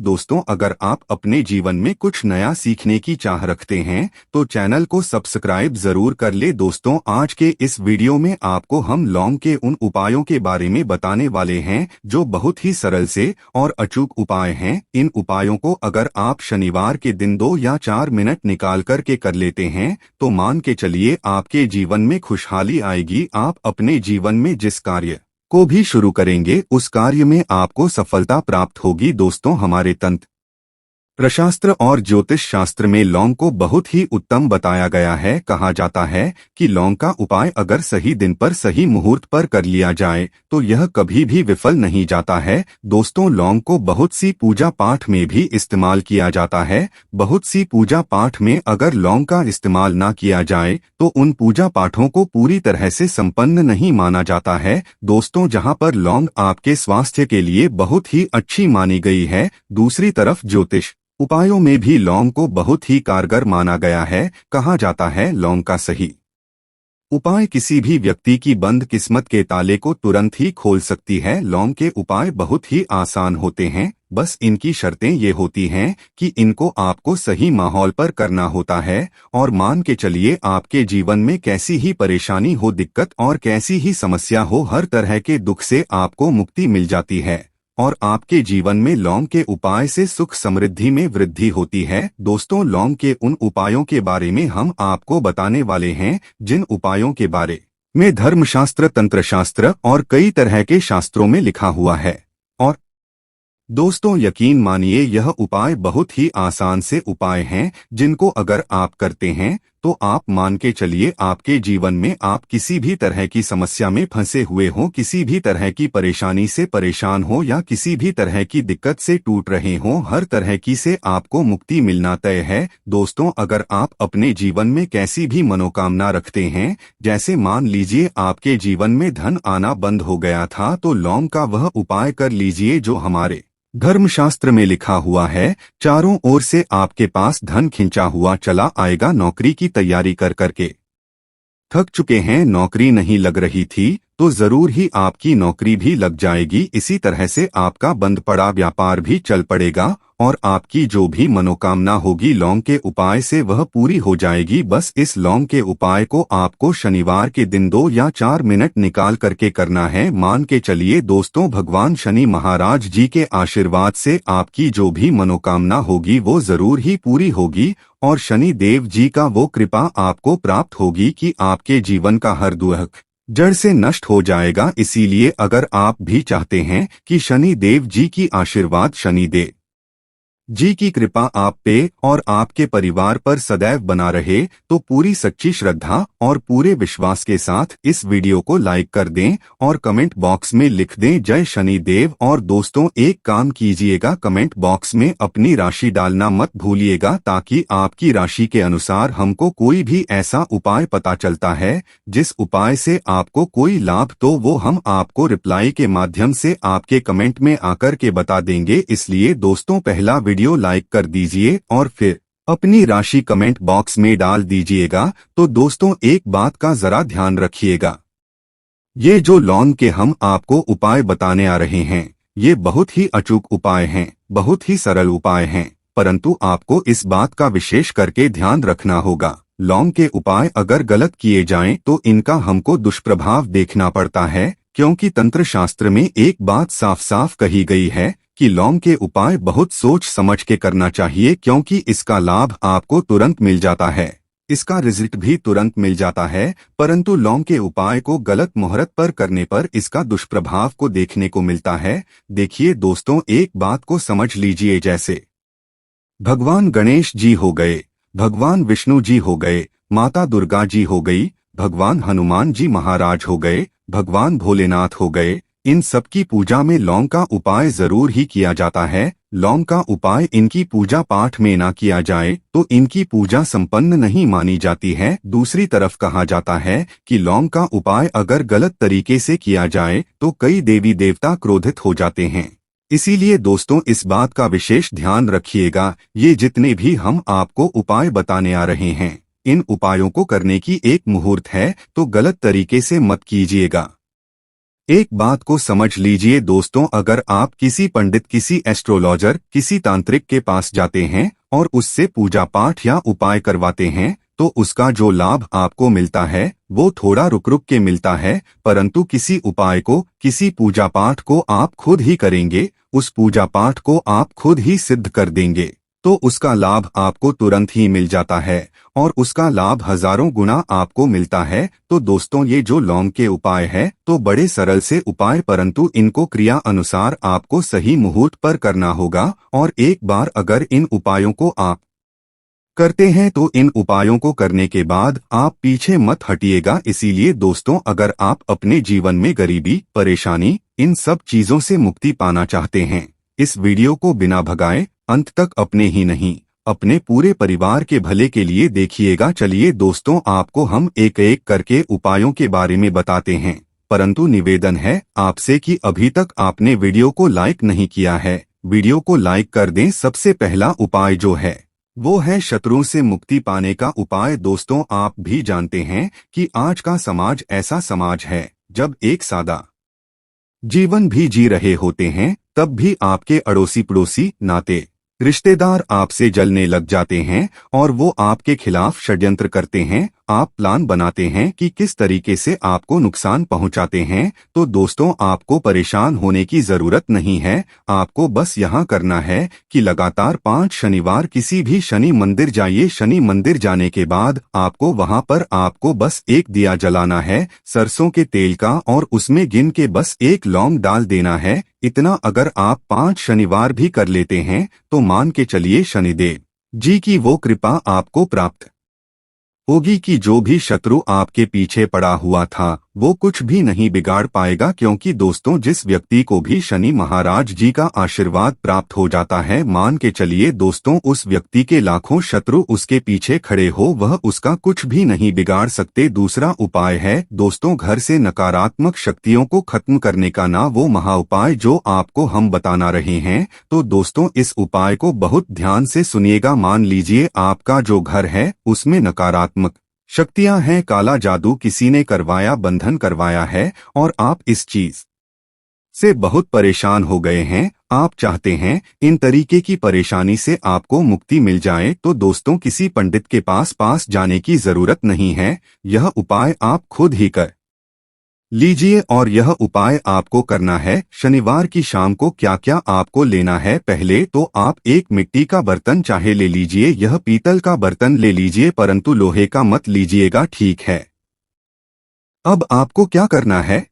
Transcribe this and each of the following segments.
दोस्तों, अगर आप अपने जीवन में कुछ नया सीखने की चाह रखते हैं तो चैनल को सब्सक्राइब जरूर कर ले। दोस्तों, आज के इस वीडियो में आपको हम लौंग के उन उपायों के बारे में बताने वाले हैं जो बहुत ही सरल से और अचूक उपाय हैं। इन उपायों को अगर आप शनिवार के दिन 2 या 4 मिनट निकाल करके कर लेते हैं तो मान के चलिए आपके जीवन में खुशहाली आएगी। आप अपने जीवन में जिस कार्य को भी शुरू करेंगे उस कार्य में आपको सफलता प्राप्त होगी। दोस्तों, हमारे तंत्र शास्त्र और ज्योतिष शास्त्र में लौंग को बहुत ही उत्तम बताया गया है। कहा जाता है कि लौंग का उपाय अगर सही दिन पर सही मुहूर्त पर कर लिया जाए तो यह कभी भी विफल नहीं जाता है। दोस्तों, लौंग को बहुत सी पूजा पाठ में भी इस्तेमाल किया जाता है। बहुत सी पूजा पाठ में अगर लौंग का इस्तेमाल ना किया जाए तो उन पूजा पाठों को पूरी तरह से संपन्न नहीं माना जाता है। दोस्तों, जहां पर लौंग आपके स्वास्थ्य के लिए बहुत ही अच्छी मानी गई है, दूसरी तरफ ज्योतिष उपायों में भी लौंग को बहुत ही कारगर माना गया है। कहा जाता है लौंग का सही उपाय किसी भी व्यक्ति की बंद किस्मत के ताले को तुरंत ही खोल सकती है। लौंग के उपाय बहुत ही आसान होते हैं, बस इनकी शर्तें ये होती हैं कि इनको आपको सही माहौल पर करना होता है। और मान के चलिए आपके जीवन में कैसी ही परेशानी हो, दिक्कत और कैसी ही समस्या हो, हर तरह के दुख से आपको मुक्ति मिल जाती है और आपके जीवन में लौंग के उपाय से सुख समृद्धि में वृद्धि होती है। दोस्तों, लौंग के उन उपायों के बारे में हम आपको बताने वाले हैं जिन उपायों के बारे में धर्मशास्त्र, तंत्र शास्त्र और कई तरह के शास्त्रों में लिखा हुआ है। और दोस्तों, यकीन मानिए यह उपाय बहुत ही आसान से उपाय हैं जिनको अगर आप करते हैं तो आप मान के चलिए आपके जीवन में आप किसी भी तरह की समस्या में फंसे हुए हो, किसी भी तरह की परेशानी से परेशान हो या किसी भी तरह की दिक्कत से टूट रहे हो, हर तरह की से आपको मुक्ति मिलना तय है। दोस्तों, अगर आप अपने जीवन में कैसी भी मनोकामना रखते हैं, जैसे मान लीजिए आपके जीवन में धन आना बंद हो गया था, तो लौंग का वह उपाय कर लीजिए जो हमारे धर्मशास्त्र में लिखा हुआ है। चारों ओर से आपके पास धन खिंचा हुआ चला आएगा। नौकरी की तैयारी कर करके थक चुके हैं, नौकरी नहीं लग रही थी, तो जरूर ही आपकी नौकरी भी लग जाएगी। इसी तरह से आपका बंद पड़ा व्यापार भी चल पड़ेगा और आपकी जो भी मनोकामना होगी लौंग के उपाय से वह पूरी हो जाएगी। बस इस लौंग के उपाय को आपको शनिवार के दिन 2 या 4 मिनट निकाल करके करना है। मान के चलिए दोस्तों, भगवान शनि महाराज जी के आशीर्वाद से आपकी जो भी मनोकामना होगी वो जरूर ही पूरी होगी और शनि देव जी का वो कृपा आपको प्राप्त होगी कि आपके जीवन का हर दुख जड़ से नष्ट हो जाएगा। इसीलिए अगर आप भी चाहते हैं कि शनि देव जी की आशीर्वाद, शनि देव जी की कृपा आप पे और आपके परिवार पर सदैव बना रहे, तो पूरी सच्ची श्रद्धा और पूरे विश्वास के साथ इस वीडियो को लाइक कर दें और कमेंट बॉक्स में लिख दें जय शनि देव। और दोस्तों, एक काम कीजिएगा, कमेंट बॉक्स में अपनी राशि डालना मत भूलिएगा, ताकि आपकी राशि के अनुसार हमको कोई भी ऐसा उपाय पता चलता है जिस उपाय से आपको कोई लाभ, तो वो हम आपको रिप्लाई के माध्यम से आपके कमेंट में आकर के बता देंगे। इसलिए दोस्तों, पहला वीडियो लाइक कर दीजिए और फिर अपनी राशि कमेंट बॉक्स में डाल दीजिएगा। तो दोस्तों, एक बात का जरा ध्यान रखिएगा, ये जो लौंग के हम आपको उपाय बताने आ रहे हैं ये बहुत ही अचूक उपाय हैं, बहुत ही सरल उपाय हैं, परंतु आपको इस बात का विशेष करके ध्यान रखना होगा। लौंग के उपाय अगर गलत किए जाएं तो इनका हमको दुष्प्रभाव देखना पड़ता है, क्योंकि तंत्र शास्त्र में एक बात साफ साफ कही गई है कि लौंग के उपाय बहुत सोच समझ के करना चाहिए, क्योंकि इसका लाभ आपको तुरंत मिल जाता है, इसका रिजल्ट भी तुरंत मिल जाता है, परंतु लौंग के उपाय को गलत मुहूर्त पर करने पर इसका दुष्प्रभाव को देखने को मिलता है। देखिए दोस्तों, एक बात को समझ लीजिए, जैसे भगवान गणेश जी हो गए, भगवान विष्णु जी हो गए, माता दुर्गा जी हो गई, भगवान हनुमान जी महाराज हो गए, भगवान भोलेनाथ हो गए, इन सब की पूजा में लौंग का उपाय जरूर ही किया जाता है। लौंग का उपाय इनकी पूजा पाठ में ना किया जाए तो इनकी पूजा संपन्न नहीं मानी जाती है। दूसरी तरफ कहा जाता है कि लौंग का उपाय अगर गलत तरीके से किया जाए तो कई देवी देवता क्रोधित हो जाते हैं। इसीलिए दोस्तों, इस बात का विशेष ध्यान रखिएगा, ये जितने भी हम आपको उपाय बताने आ रहे हैं इन उपायों को करने की एक मुहूर्त है, तो गलत तरीके से मत कीजिएगा। एक बात को समझ लीजिए दोस्तों, अगर आप किसी पंडित, किसी एस्ट्रोलॉजर, किसी तांत्रिक के पास जाते हैं और उससे पूजा पाठ या उपाय करवाते हैं तो उसका जो लाभ आपको मिलता है वो थोड़ा रुक रुक के मिलता है, परंतु किसी उपाय को, किसी पूजा पाठ को आप खुद ही करेंगे, उस पूजा पाठ को आप खुद ही सिद्ध कर देंगे तो उसका लाभ आपको तुरंत ही मिल जाता है और उसका लाभ हजारों गुना आपको मिलता है। तो दोस्तों, ये जो लौंग के उपाय है तो बड़े सरल से उपाय, परंतु इनको क्रिया अनुसार आपको सही मुहूर्त पर करना होगा। और एक बार अगर इन उपायों को आप करते हैं तो इन उपायों को करने के बाद आप पीछे मत हटिएगा। इसीलिए दोस्तों, अगर आप अपने जीवन में गरीबी, परेशानी, इन सब चीजों से मुक्ति पाना चाहते हैं, इस वीडियो को बिना भगाए अंत तक अपने ही नहीं अपने पूरे परिवार के भले के लिए देखिएगा। चलिए दोस्तों, आपको हम एक एक करके उपायों के बारे में बताते हैं, परंतु निवेदन है आपसे कि अभी तक आपने वीडियो को लाइक नहीं किया है, वीडियो को लाइक कर दें। सबसे पहला उपाय जो है वो है शत्रुओं से मुक्ति पाने का उपाय। दोस्तों, आप भी जानते हैं कि आज का समाज ऐसा समाज है जब एक सादा जीवन भी जी रहे होते हैं तब भी आपके अड़ोसी पड़ोसी, नाते रिश्तेदार आपसे जलने लग जाते हैं और वो आपके खिलाफ षड्यंत्र करते हैं। आप प्लान बनाते हैं कि किस तरीके से आपको नुकसान पहुंचाते हैं। तो दोस्तों, आपको परेशान होने की जरूरत नहीं है। आपको बस यहाँ करना है कि लगातार 5 शनिवार किसी भी शनि मंदिर जाइए। शनि मंदिर जाने के बाद आपको वहाँ पर आपको बस एक दिया जलाना है सरसों के तेल का और उसमें गिन के बस एक लौंग डाल देना है। इतना अगर आप 5 शनिवार भी कर लेते हैं तो मान के चलिए शनिदेव जी की वो कृपा आपको प्राप्त होगी कि जो भी शत्रु आपके पीछे पड़ा हुआ था वो कुछ भी नहीं बिगाड़ पाएगा। क्योंकि दोस्तों, जिस व्यक्ति को भी शनि महाराज जी का आशीर्वाद प्राप्त हो जाता है, मान के चलिए दोस्तों, उस व्यक्ति के लाखों शत्रु उसके पीछे खड़े हो वह उसका कुछ भी नहीं बिगाड़ सकते। दूसरा उपाय है दोस्तों, घर से नकारात्मक शक्तियों को खत्म करने का ना वो महा उपाय जो आपको हम बताना रहे हैं। तो दोस्तों, इस उपाय को बहुत ध्यान से सुनिएगा। मान लीजिए आपका जो घर है उसमें नकारात्मक शक्तियां हैं, काला जादू किसी ने करवाया, बंधन करवाया है और आप इस चीज से बहुत परेशान हो गए हैं। आप चाहते हैं इन तरीके की परेशानी से आपको मुक्ति मिल जाए तो दोस्तों, किसी पंडित के पास जाने की जरूरत नहीं है। यह उपाय आप खुद ही कर लीजिए और यह उपाय आपको करना है शनिवार की शाम को। क्या क्या आपको लेना है? पहले तो आप एक मिट्टी का बर्तन चाहे ले लीजिए, यह पीतल का बर्तन ले लीजिए, परंतु लोहे का मत लीजिएगा, ठीक है। अब आपको क्या करना है?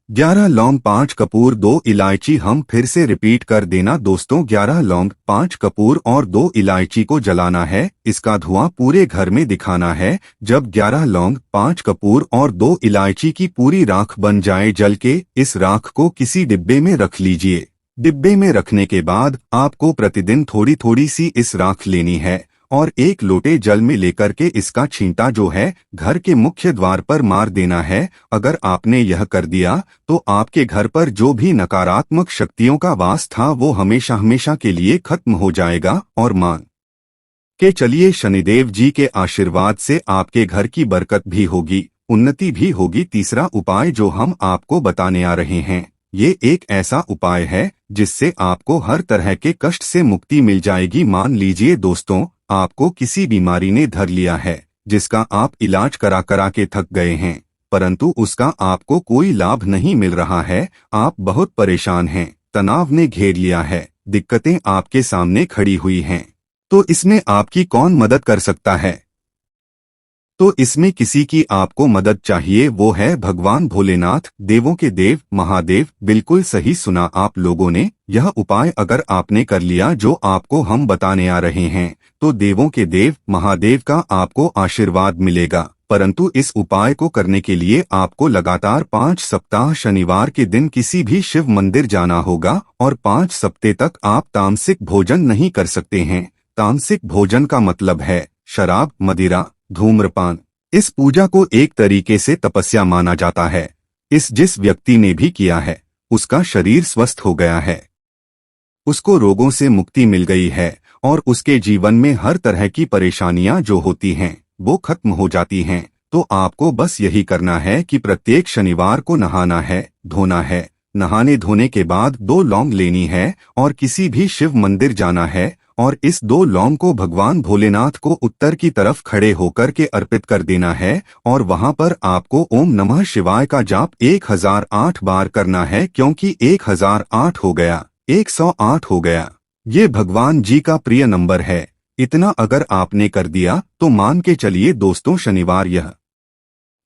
11 लौंग, 5 कपूर, 2 इलायची। हम फिर से रिपीट कर देना दोस्तों, 11 लौंग, 5 कपूर और 2 इलायची को जलाना है। इसका धुआं पूरे घर में दिखाना है। जब 11 लौंग, 5 कपूर और 2 इलायची की पूरी राख बन जाए जल के, इस राख को किसी डिब्बे में रख लीजिए। डिब्बे में रखने के बाद आपको प्रतिदिन थोड़ी थोड़ी सी इस राख लेनी है और एक लोटे जल में लेकर के इसका छींटा जो है घर के मुख्य द्वार पर मार देना है। अगर आपने यह कर दिया तो आपके घर पर जो भी नकारात्मक शक्तियों का वास था वो हमेशा हमेशा के लिए खत्म हो जाएगा। और मान के चलिए शनिदेव जी के आशीर्वाद से आपके घर की बरकत भी होगी, उन्नति भी होगी। तीसरा उपाय जो हम आपको बताने आ रहे हैं, ये एक ऐसा उपाय है जिससे आपको हर तरह के कष्ट से मुक्ति मिल जाएगी। मान लीजिए दोस्तों, आपको किसी बीमारी ने धर लिया है जिसका आप इलाज करा करा के थक गए हैं, परंतु उसका आपको कोई लाभ नहीं मिल रहा है। आप बहुत परेशान हैं, तनाव ने घेर लिया है, दिक्कतें आपके सामने खड़ी हुई हैं। तो इसमें आपकी कौन मदद कर सकता है? तो इसमें किसी की आपको मदद चाहिए, वो है भगवान भोलेनाथ, देवों के देव महादेव। बिल्कुल सही सुना आप लोगों ने। यह उपाय अगर आपने कर लिया जो आपको हम बताने आ रहे हैं तो देवों के देव महादेव का आपको आशीर्वाद मिलेगा। परंतु इस उपाय को करने के लिए आपको लगातार 5 सप्ताह शनिवार के दिन किसी भी शिव मंदिर जाना होगा और 5 सप्ताह तक आप तामसिक भोजन नहीं कर सकते हैं। तामसिक भोजन का मतलब है शराब, मदिरा, धूम्रपान। इस पूजा को एक तरीके से तपस्या माना जाता है। जिस व्यक्ति ने भी किया है उसका शरीर स्वस्थ हो गया है, उसको रोगों से मुक्ति मिल गई है और उसके जीवन में हर तरह की परेशानियां जो होती हैं वो खत्म हो जाती हैं। तो आपको बस यही करना है कि प्रत्येक शनिवार को नहाना है, धोना है। नहाने धोने के बाद 2 लौंग लेनी है और किसी भी शिव मंदिर जाना है और इस 2 लौंग को भगवान भोलेनाथ को उत्तर की तरफ खड़े होकर के अर्पित कर देना है और वहां पर आपको ओम नमः शिवाय का जाप 1008 बार करना है, क्योंकि 1008 हो गया, 108 हो गया। ये भगवान जी का प्रिय नंबर है। इतना अगर आपने कर दिया तो मान के चलिए दोस्तों, शनिवार यह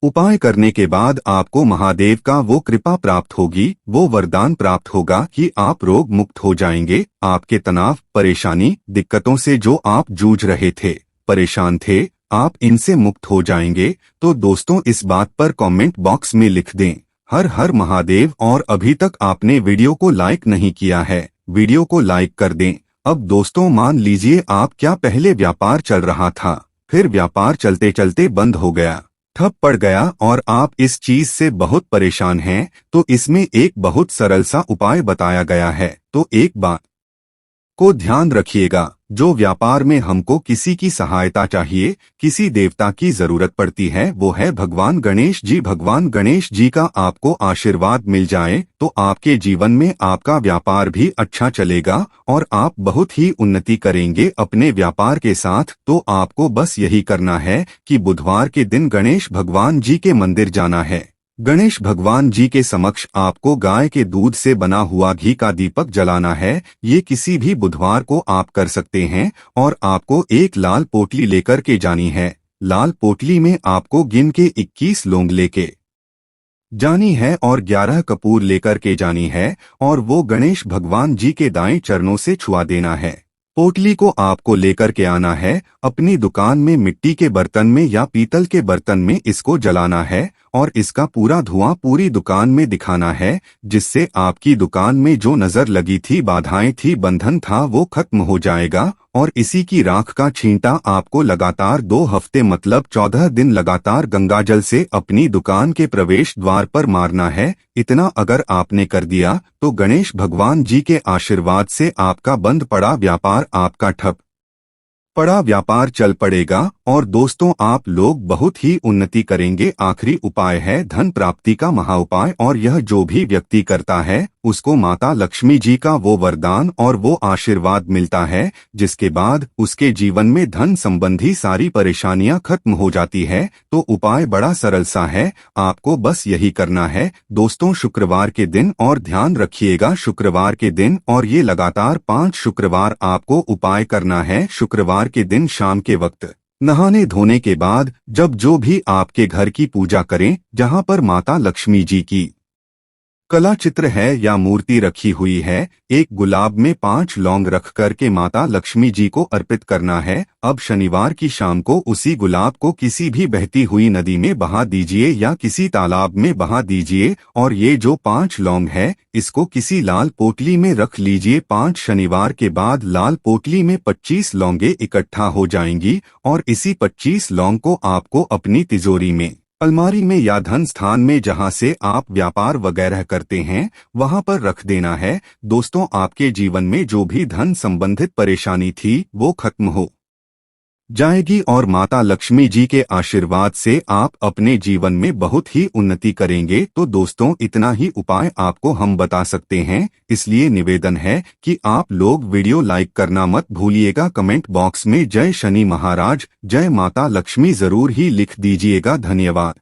उपाय करने के बाद आपको महादेव का वो कृपा प्राप्त होगी, वो वरदान प्राप्त होगा कि आप रोग मुक्त हो जाएंगे। आपके तनाव, परेशानी, दिक्कतों से जो आप जूझ रहे थे, परेशान थे, आप इनसे मुक्त हो जाएंगे। तो दोस्तों, इस बात पर कमेंट बॉक्स में लिख दें हर हर महादेव। और अभी तक आपने वीडियो को लाइक नहीं किया है, वीडियो को लाइक कर दें। अब दोस्तों, मान लीजिए आप क्या पहले व्यापार चल रहा था, फिर व्यापार चलते चलते बंद हो गया, ठप पड़ गया और आप इस चीज से बहुत परेशान हैं, तो इसमें एक बहुत सरल सा उपाय बताया गया है। तो एक बात को ध्यान रखिएगा, जो व्यापार में हमको किसी की सहायता चाहिए, किसी देवता की जरूरत पड़ती है, वो है भगवान गणेश जी। भगवान गणेश जी का आपको आशीर्वाद मिल जाए तो आपके जीवन में आपका व्यापार भी अच्छा चलेगा और आप बहुत ही उन्नति करेंगे अपने व्यापार के साथ। तो आपको बस यही करना है कि बुधवार के दिन गणेश भगवान जी के मंदिर जाना है। गणेश भगवान जी के समक्ष आपको गाय के दूध से बना हुआ घी का दीपक जलाना है। ये किसी भी बुधवार को आप कर सकते हैं और आपको एक लाल पोटली लेकर के जानी है। लाल पोटली में आपको गिन के 21 लौंग लेके जानी है और 11 कपूर लेकर के जानी है और वो गणेश भगवान जी के दाएं चरणों से छुआ देना है। पोटली को आपको लेकर के आना है, अपनी दुकान में मिट्टी के बर्तन में या पीतल के बर्तन में इसको जलाना है और इसका पूरा धुआं पूरी दुकान में दिखाना है, जिससे आपकी दुकान में जो नजर लगी थी, बाधाएं थी, बंधन था, वो खत्म हो जाएगा। और इसी की राख का छींटा आपको लगातार 2 हफ्ते मतलब 14 दिन लगातार गंगाजल से अपनी दुकान के प्रवेश द्वार पर मारना है। इतना अगर आपने कर दिया तो गणेश भगवान जी के आशीर्वाद से आपका बंद पड़ा व्यापार, आपका ठप पड़ा व्यापार चल पड़ेगा और दोस्तों, आप लोग बहुत ही उन्नति करेंगे। आखिरी उपाय है धन प्राप्ति का महाउपाय, और यह जो भी व्यक्ति करता है उसको माता लक्ष्मी जी का वो वरदान और वो आशीर्वाद मिलता है, जिसके बाद उसके जीवन में धन संबंधी सारी परेशानियां खत्म हो जाती है। तो उपाय बड़ा सरल सा है, आपको बस यही करना है दोस्तों, शुक्रवार के दिन। और ध्यान रखिएगा, शुक्रवार के दिन, और ये लगातार 5 शुक्रवार आपको उपाय करना है। शुक्रवार के दिन शाम के वक्त नहाने धोने के बाद जब जो भी आपके घर की पूजा करें, जहां पर माता लक्ष्मी जी की कला चित्र है या मूर्ति रखी हुई है, एक गुलाब में 5 लौंग रख करके माता लक्ष्मी जी को अर्पित करना है। अब शनिवार की शाम को उसी गुलाब को किसी भी बहती हुई नदी में बहा दीजिए या किसी तालाब में बहा दीजिए और ये जो 5 लौंग है इसको किसी लाल पोटली में रख लीजिए। 5 शनिवार के बाद लाल पोटली में 25 लौंगे इकट्ठा हो जाएंगी और इसी 25 लौंग को आपको अपनी तिजोरी में, अलमारी में या धन स्थान में जहां से आप व्यापार वगैरह करते हैं वहां पर रख देना है। दोस्तों, आपके जीवन में जो भी धन संबंधित परेशानी थी वो खत्म हो जाएगी और माता लक्ष्मी जी के आशीर्वाद से आप अपने जीवन में बहुत ही उन्नति करेंगे। तो दोस्तों, इतना ही उपाय आपको हम बता सकते हैं, इसलिए निवेदन है कि आप लोग वीडियो लाइक करना मत भूलिएगा। कमेंट बॉक्स में जय शनि महाराज, जय माता लक्ष्मी जरूर ही लिख दीजिएगा। धन्यवाद।